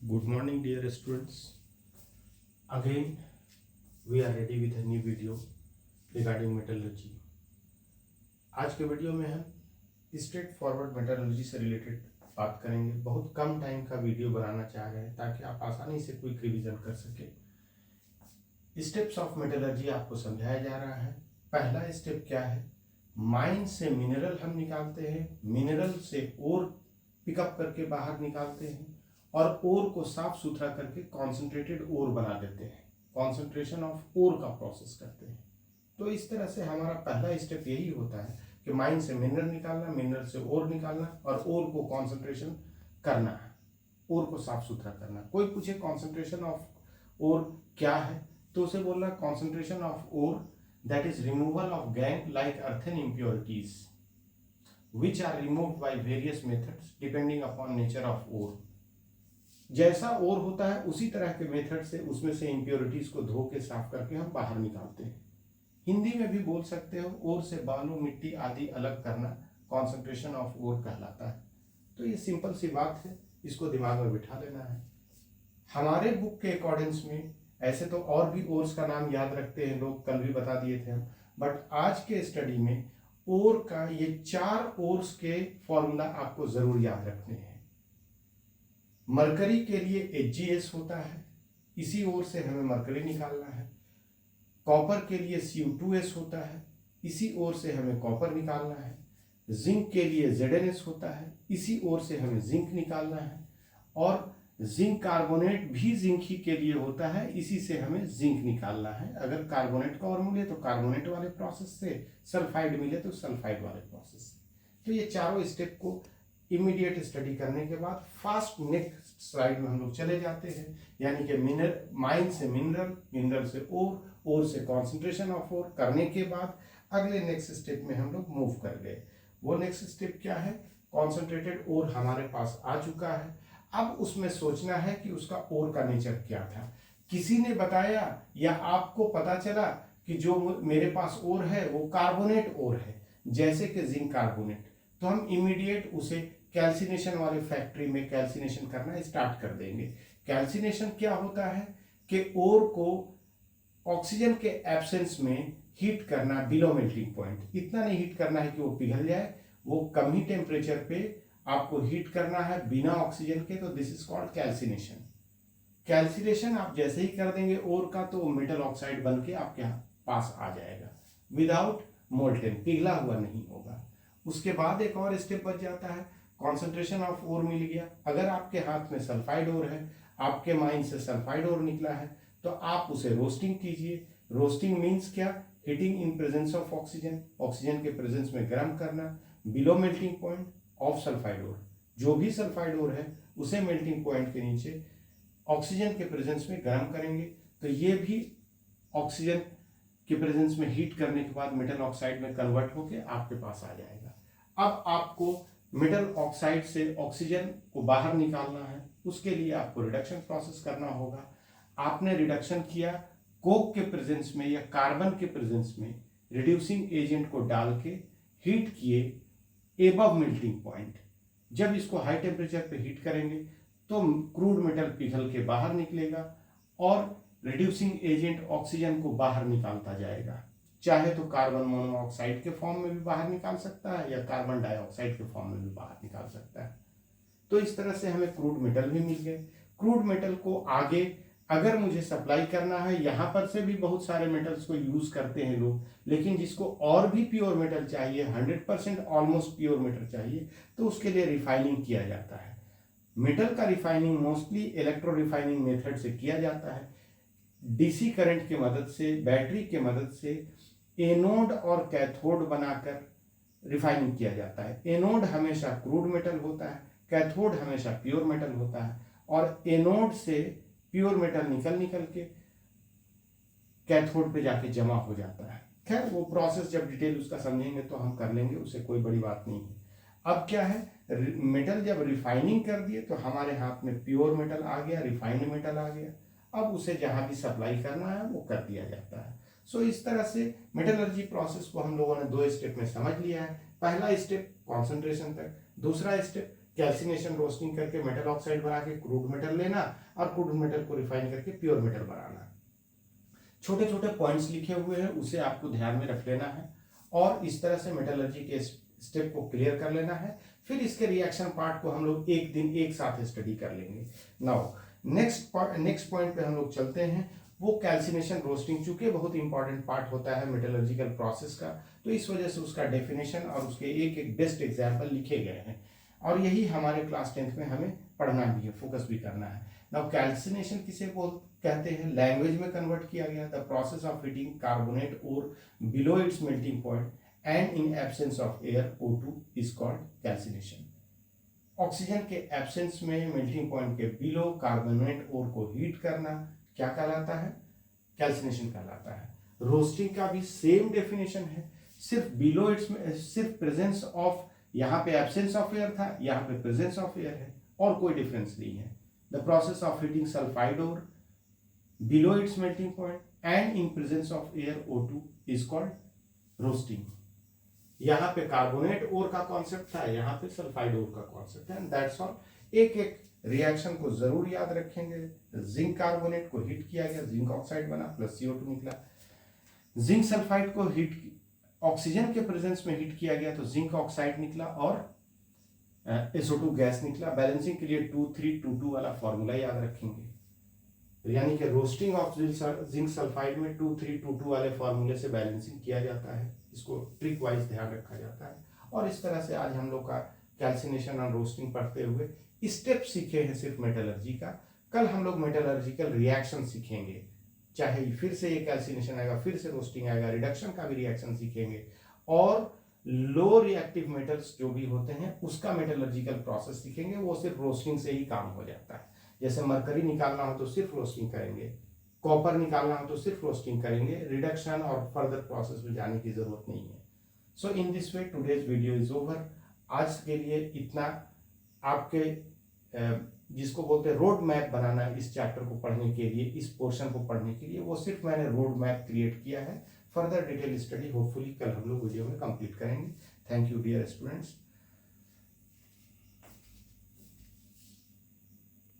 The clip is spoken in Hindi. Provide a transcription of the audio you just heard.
Good morning, dear students. Again, we are ready with a new video regarding metallurgy. आज के वीडियो में हम स्ट्रेट फॉरवर्ड मेटलर्जी से रिलेटेड बात करेंगे। बहुत कम टाइम का वीडियो बनाना चाह रहे हैं ताकि आप आसानी से क्विक रिवीजन कर सके। स्टेप्स ऑफ मेटलर्जी आपको समझाया जा रहा है। पहला स्टेप क्या है? माइन से मिनरल हम निकालते हैं, मिनरल से ओर पिकअप करके बाहर निकालते हैं और ओर को साफ सुथरा करके कॉन्सेंट्रेटेड ओर बना देते हैं। कॉन्सेंट्रेशन ऑफ ओर का प्रोसेस करते हैं। तो इस तरह से हमारा पहला स्टेप यही होता है कि माइन से मिनरल निकालना, मिनरल से ओर निकालना और ओर को कॉन्सेंट्रेशन करना है, ओर को साफ सुथरा करना। कोई पूछे कॉन्सेंट्रेशन ऑफ ओर क्या है, तो उसे बोलना concentration of ore that is removal of gangue like earthen impurities which are removed by various methods depending upon nature of ore। जैसा ओर होता है उसी तरह के मेथड से उसमें से इम्प्योरिटीज को धो के साफ करके हम बाहर निकालते हैं। हिंदी में भी बोल सकते हो, ओर से बालू मिट्टी आदि अलग करना कॉन्सेंट्रेशन ऑफ ओर कहलाता है। तो ये सिंपल सी बात है, इसको दिमाग में बिठा लेना है। हमारे बुक के अकॉर्डिंग्स में ऐसे तो और भी ओर्स का नाम याद रखते हैं लोग, कल भी बता दिए थे हम, बट आज के स्टडी में ओर का ये 4 ओर्स के फॉर्मूला आपको जरूर याद रखने हैं। मरकरी के लिए HgS होता है, इसी ओर से हमें मरकरी निकालना है। कॉपर के लिए Cu2S होता है, इसी ओर से हमें कॉपर निकालना है। जिंक के लिए ZnS होता है, इसी ओर से हमें जिंक निकालना है। और जिंक कार्बोनेट भी जिंक ही के लिए होता है, इसी से हमें जिंक निकालना है। अगर कार्बोनेट का और मिले तो कार्बोनेट वाले प्रोसेस से, सल्फाइड मिले तो सल्फाइड वाले प्रोसेस से। तो ये चारों स्टेप को इमीडिएट स्टडी करने के बाद फास्ट नेक्स्ट स्लाइड में हम लोग चले जाते हैं, यानी कि माइन से मिनरल, मिनरल से ओर से कॉन्सेंट्रेशन ऑफ ओर करने के बाद अगले नेक्स्ट स्टेप में हम लोग मूव कर गए। वो नेक्स्ट स्टेप क्या है? कॉन्सेंट्रेटेड ओर हमारे पास आ चुका है। अब उसमें सोचना है कि उसका ओर का नेचर क्या था। किसी ने बताया या आपको पता चला कि जो मेरे पास ओर है वो कार्बोनेट ओर है, जैसे कि जिंक कार्बोनेट, तो हम इमीडिएट उसे कैल्सिनेशन वाले फैक्ट्री में कैल्सिनेशन करना स्टार्ट कर देंगे। कैल्सिनेशन क्या होता है कि ओर को ऑक्सीजन के एब्सेंस में हीट करना बिलो मेल्टिंग पॉइंट। इतना नहीं हीट करना है कि वो पिघल जाए, वो कम ही टेम्परेचर पे आपको हीट करना है बिना ऑक्सीजन के। तो this is called calcination. Calcination आप जैसे ही कर देंगे ओर का, तो मेटल ऑक्साइड बन के आपके पास आ जाएगा विदाउट मोल्टेन, पिघला हुआ नहीं होगा। उसके बाद एक और स्टेप बच जाता है, कॉन्सेंट्रेशन ऑफ ओर मिल गया। अगर आपके हाथ में सल्फाइड ओर है, आपके माइन से सल्फाइड ओर निकला है, तो आप उसे रोस्टिंग कीजिए। रोस्टिंग मीन्स क्या? Heating in presence of oxygen, oxygen के प्रेजेंस में गर्म करना below melting point of sulphide ore. जो भी सल्फाइड ओर है उसे मेल्टिंग पॉइंट के नीचे ऑक्सीजन के प्रेजेंस में गर्म करेंगे, तो ये भी ऑक्सीजन के प्रेजेंस में हीट करने के बाद मेटल ऑक्साइड में कन्वर्ट होकर आपके पास आ जाएगा। अब आपको मेटल ऑक्साइड से ऑक्सीजन को बाहर निकालना है, उसके लिए आपको रिडक्शन प्रोसेस करना होगा। आपने रिडक्शन किया कोक के प्रेजेंस में या कार्बन के प्रेजेंस में, रिड्यूसिंग एजेंट को डाल के हीट किए एबव मेल्टिंग पॉइंट। जब इसको हाई टेम्परेचर पे हीट करेंगे तो क्रूड मेटल पिघल के बाहर निकलेगा और रिड्यूसिंग एजेंट ऑक्सीजन को बाहर निकालता जाएगा। चाहे तो कार्बन मोनोऑक्साइड के फॉर्म में भी बाहर निकाल सकता है या कार्बन डाइऑक्साइड के फॉर्म में भी बाहर निकाल सकता है। तो इस तरह से हमें क्रूड मेटल भी मिल गए। क्रूड मेटल को आगे अगर मुझे सप्लाई करना है, यहाँ पर से भी बहुत सारे मेटल्स को यूज करते हैं लोग, लेकिन जिसको और भी प्योर मेटल चाहिए, 100% ऑलमोस्ट प्योर मेटल चाहिए, तो उसके लिए रिफाइनिंग किया जाता है। मेटल का refining mostly electro refining method से किया जाता है। डीसी करंट की मदद से, बैटरी की मदद से एनोड और कैथोड बनाकर रिफाइनिंग किया जाता है। एनोड हमेशा क्रूड मेटल होता है, कैथोड हमेशा प्योर मेटल होता है, और एनोड से प्योर मेटल निकल के कैथोड पे जाके जमा हो जाता है। खैर वो प्रोसेस जब डिटेल उसका समझेंगे तो हम कर लेंगे, उससे कोई बड़ी बात नहीं है। अब क्या है, मेटल जब रिफाइनिंग कर दिए तो हमारे हाथ में प्योर मेटल आ गया, रिफाइंड मेटल आ गया। अब उसे जहां भी सप्लाई करना है वो कर दिया जाता है। सो इस तरह से मेटलर्जी प्रोसेस को हम लोगों ने 2 स्टेप में समझ लिया है। पहला स्टेप कॉन्सेंट्रेशन तक, दूसरा स्टेप कैल्सिनेशन रोस्टिंग करके मेटल ऑक्साइड बना के क्रूड मेटल लेना और क्रूड मेटल को रिफाइन करके प्योर मेटल बनाना। छोटे छोटे पॉइंट्स लिखे हुए हैं, उसे आपको ध्यान में रख लेना है और इस तरह से मेटलर्जी के स्टेप को क्लियर कर लेना है। फिर इसके रिएक्शन पार्ट को हम लोग एक दिन एक साथ स्टडी कर लेंगे। नाउ नेक्स्ट पॉइंट पे हम लोग चलते हैं, वो कैल्सिनेशन रोस्टिंग। चूंकि बहुत इंपॉर्टेंट पार्ट होता है मेटलर्जिकल प्रोसेस का, तो इस वजह से उसका डेफिनेशन और उसके एक एक बेस्ट एग्जाम्पल लिखे गए हैं और यही हमारे क्लास 10th में हमें पढ़ना भी है, फोकस भी करना है। नाउ कैल्सिनेशन किसे कहते हैं, लैंग्वेज में कन्वर्ट किया गया, the process of heating carbonate ore below its melting point and in absence of air O2 is called calcination. Oxygen के एब्सेंस में मेल्टिंग पॉइंट के बिलो कार्बोनेट और को हीट करना क्या कहलाता है, कैल्सिनेशन कहलाता है। रोस्टिंग का भी सेम डेफिनेशन है, सिर्फ बिलो इट्स में सिर्फ प्रेजेंस ऑफ, यहाँ पे एब्सेंस ऑफ एयर था, यहाँ पे प्रेजेंस ऑफ एयर है और कोई डिफरेंस नहीं है। The process of heating sulphide ore below its melting point and in presence of air O2 is called roasting. यहाँ पे कार्बोनेट ओर का कॉन्सेप्ट था, यहाँ पे सल्फाइड ओर का कॉन्सेप्ट है, एंड दैट्स ऑल। एक एक रिएक्शन को जरूर याद रखेंगे। जिंक कार्बोनेट को हीट किया गया, जिंक ऑक्साइड बना प्लस CO2 निकला। जिंक सल्फाइड को हीट ऑक्सीजन के प्रेजेंस में हीट किया गया तो जिंक ऑक्साइड निकला और SO2 गैस निकला। बैलेंसिंग के लिए 2-3-2-2 वाला फॉर्मूला याद रखेंगे, यानी कि रोस्टिंग ऑफ जिंक सल्फाइड में 2-3-2-2 वाले फॉर्मूले से बैलेंसिंग किया जाता है। इसको ट्रिक वाइज ध्यान रखा जाता है। और इस तरह से आज हम लोग का कैल्सिनेशन और रोस्टिंग पढ़ते हुए स्टेप सीखे हैं सिर्फ मेटलर्जी का। कल हम लोग मेटलर्जिकल रिएक्शन सीखेंगे, चाहे फिर से ये कैल्सिनेशन आएगा, फिर से रोस्टिंग आएगा, रिडक्शन का भी रिएक्शन सीखेंगे और लो रिएक्टिव मेटल्स जो भी होते हैं उसका मेटलर्जिकल प्रोसेस सीखेंगे। वो सिर्फ रोस्टिंग से ही काम हो जाता है। जैसे मरकरी निकालना हो तो सिर्फ रोस्टिंग करेंगे, कॉपर निकालना हो तो सिर्फ रोस्टिंग करेंगे, रिडक्शन और फर्दर प्रोसेस में जाने की जरूरत नहीं है। So in this way today's video is over. आज के लिए इतना। आपके जिसको बोलते हैं रोड मैप बनाना इस चैप्टर को पढ़ने के लिए, इस पोर्शन को पढ़ने के लिए, वो सिर्फ मैंने रोड मैप क्रिएट किया है। फर्दर डिटेल स्टडी होपफुली कल हम लोग वीडियो में कंप्लीट करेंगे। Thank you dear students.